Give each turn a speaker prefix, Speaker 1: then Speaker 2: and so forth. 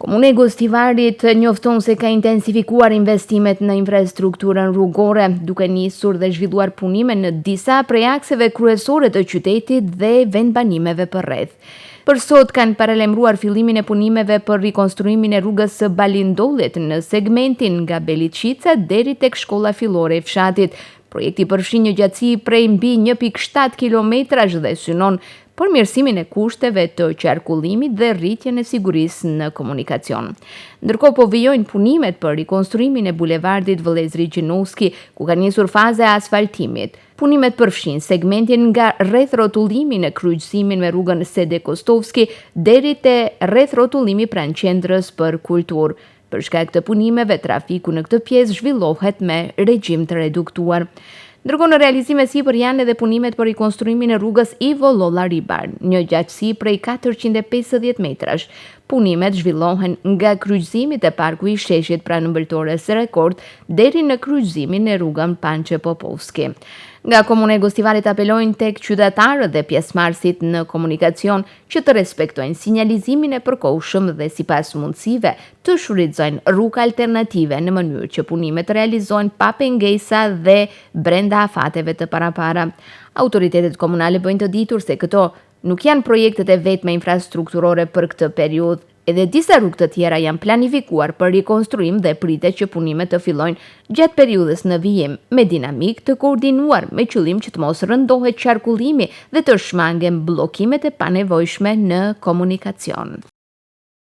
Speaker 1: Komuna e Gostivarit njofton se ka intensifikuar investimet në infrastrukturën rrugore, duke nisur dhe zhvilluar punime në disa prej akseve kryesore të qytetit dhe vendbanimeve përreth. Për sot kanë paralemruar fillimin e punimeve për rikonstruimin e rrugës së Balindollit në segmentin nga Beliçica deri tek shkolla fillore e fshatit. Projekti përfshin një gjatësi prej mbi 1.7 kilometrash dhe synon përmirësimin e kushteve të qarkullimit dhe rritjen e sigurisë në komunikacion. Ndërkohë po vijojnë punimet për rikonstruimin e bulevardit Vëllezri Gjinovski, ku ka nisur faza e asfaltimit. Punimet përfshin segmentin nga rreth rrotullimi në kryqëzimin me rrugën Sede Kostovski deri te rreth rrotullimi pranë qendrës për kulturë. Për shkak të punimeve, trafiku në këtë pjesë zhvillohet me regjim të reduktuar. Ndërkohë në realizime sipër janë edhe punimet për rikonstruimin e rrugës Ivo Lolla-Ribar, një gjatësi prej 450 metrash. Punimet zhvillohen nga kryqëzimi te parku i sheshit pranë ëmbëltores së Rekord deri në kryqëzimin e rrugën Pançe Popovski. Nga Komuna e Gostivarit apelojnë tek qytetarët dhe pjesëmarrësit në komunikacion që të respektojnë sinjalizimin e përkohshëm dhe sipas mundësive të shfrytëzojnë rrugë alternative në mënyrë që punimet realizohen pa pengesa dhe brenda afateve të parapara. Autoritetet komunale bëjnë të ditur se këto nuk janë projektet e vetme infrastrukturore për këtë periudhë. Edhe disa rrugë të tjera janë planifikuar për rikonstruim dhe pritet që punimet të fillojnë gjatë periudhës në vijim me dinamik të koordinuar me qëllim që të mos rëndohet qarkullimi dhe të shmangen bllokimet e panevojshme në komunikacion.